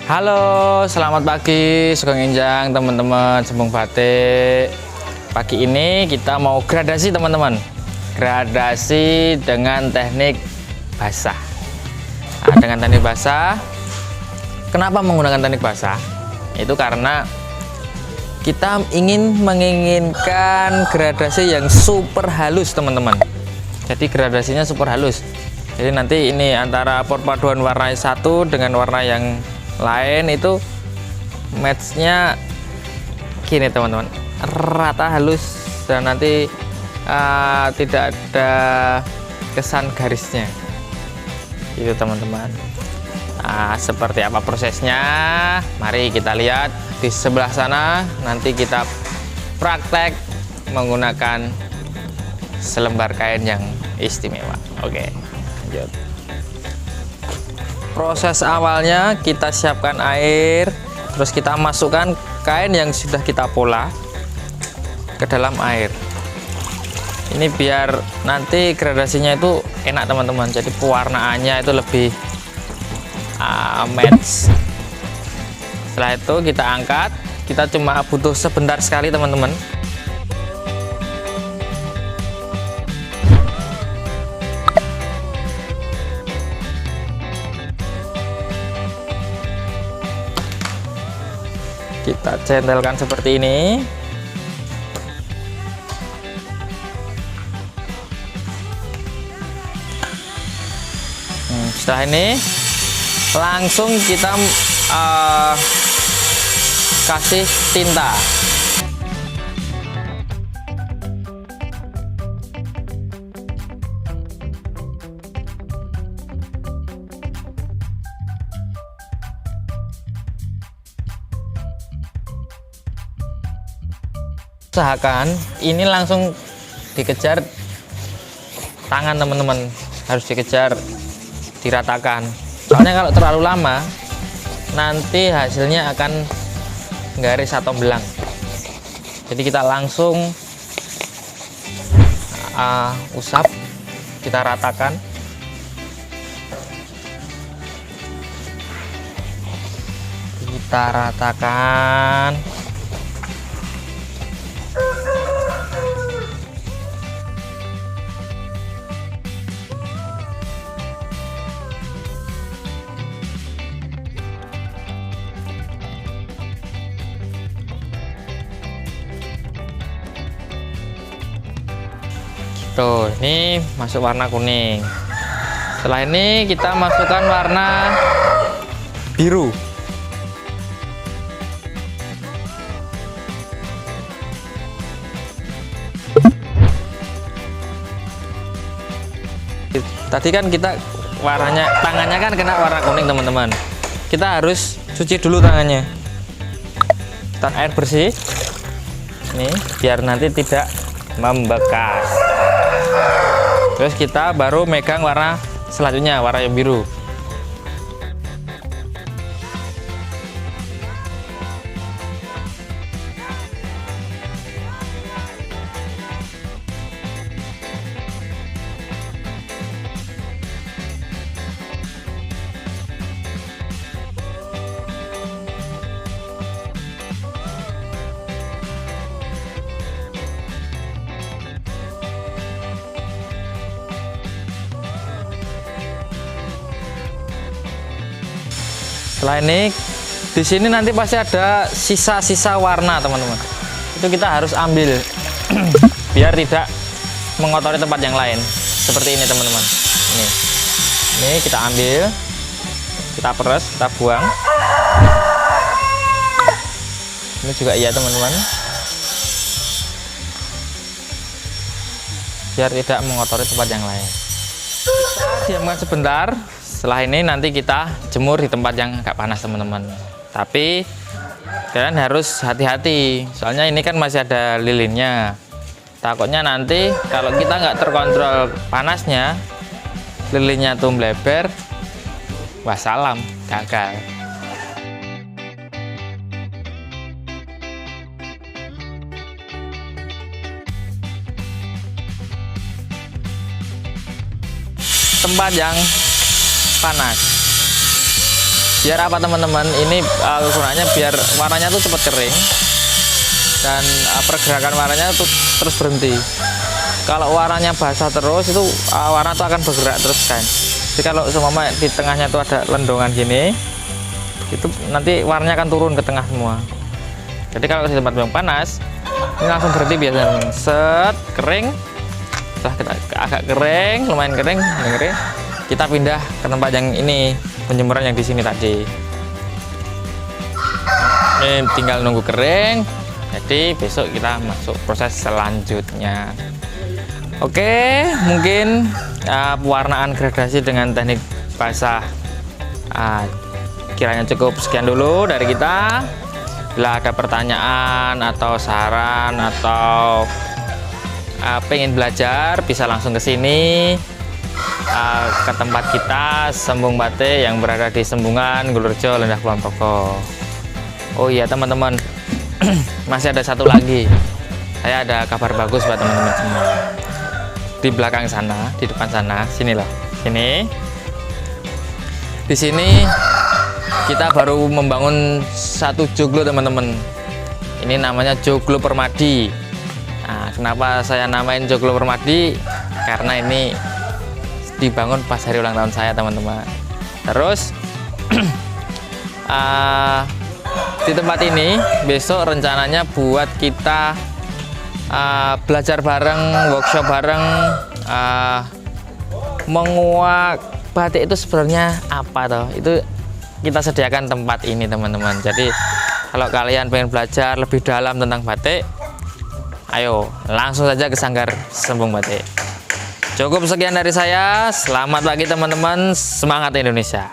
Halo, selamat pagi Sugeng Enjang teman-teman Sembung Batik. Pagi ini kita mau gradasi teman-teman. Gradasi dengan teknik basah. Nah, dengan teknik basah, kenapa menggunakan teknik basah? Itu karena kita menginginkan gradasi yang super halus teman-teman. Jadi gradasinya super halus. Jadi nanti ini antara perpaduan warna satu dengan warna yang lain itu matchnya gini teman-teman, rata halus dan nanti tidak ada kesan garisnya itu teman-teman. Nah, seperti apa prosesnya, mari kita lihat di sebelah sana. Nanti kita praktek menggunakan selembar kain yang istimewa. Oke, lanjut. Proses awalnya kita siapkan air, terus kita masukkan kain yang sudah kita pola ke dalam air. Ini biar nanti gradasinya itu enak teman-teman, jadi pewarnaannya itu lebih match. Setelah itu kita angkat, kita cuma butuh sebentar sekali teman-teman. Kita centelkan seperti ini. Setelah ini langsung kita kasih tinta. Usahakan ini langsung dikejar tangan teman-teman, harus dikejar, diratakan. Soalnya kalau terlalu lama nanti hasilnya akan garis atau belang. Jadi kita langsung usap, kita ratakan. Kita ratakan. Tuh, ini masuk warna kuning. Setelah ini kita masukkan warna biru. Tadi kan kita warnanya, tangannya kan kena warna kuning teman-teman. Kita harus cuci dulu tangannya. Kita air bersih. Nih, biar nanti tidak membekas. Terus kita baru megang warna selanjutnya, warna yang biru. Setelah ini di sini nanti pasti ada sisa-sisa warna teman-teman. Itu kita harus ambil biar tidak mengotori tempat yang lain. Seperti ini teman-teman. Ini kita ambil, kita peres, kita buang. Ini juga iya teman-teman. Biar tidak mengotori tempat yang lain. Diamkan sebentar. Setelah ini nanti kita jemur di tempat yang agak panas teman-teman. Tapi kalian harus hati-hati, soalnya ini kan masih ada lilinnya. Takutnya nanti kalau kita nggak terkontrol panasnya, lilinnya tuh melebar, wassalam, gagal. Tempat yang panas. Biar apa teman-teman? Ini gunanya biar warnanya tuh cepat kering dan pergerakan warnanya tuh terus berhenti. Kalau warnanya basah terus itu warna tuh akan bergerak terus kan. Jadi kalau seumpama di tengahnya tuh ada lendongan gini, itu nanti warnanya akan turun ke tengah semua. Jadi kalau di tempat yang panas, ini langsung berhenti biasanya. Set, kering. Setelah kita agak kering, lumayan kering, kita pindah ke tempat yang ini, penjemuran yang di sini tadi. Ini tinggal nunggu kering. Jadi besok kita masuk proses selanjutnya. Oke, mungkin pewarnaan gradasi dengan teknik basah kiranya cukup sekian dulu dari kita. Bila ada pertanyaan atau saran atau pengen belajar, bisa langsung ke sini ke tempat kita Sembung Batik yang berada di Sembungan, Ngulurjo, Lendah Kulon Progo. Oh iya teman-teman, masih ada satu lagi. Saya ada kabar bagus buat teman-teman semua. Di belakang sana, di depan sana, sini loh, sini. Di sini kita baru membangun satu joglo teman-teman. Ini namanya Joglo Permadi. Nah, kenapa saya namain Joglo Permadi? Karena ini dibangun pas hari ulang tahun saya teman-teman. Terus di tempat ini besok rencananya buat kita belajar bareng, workshop bareng, menguak batik itu sebenarnya apa toh. Itu kita sediakan tempat ini teman-teman. Jadi kalau kalian pengen belajar lebih dalam tentang batik, ayo langsung saja ke Sanggar Sembung Batik. Cukup sekian dari saya. Selamat pagi teman-teman, semangat Indonesia.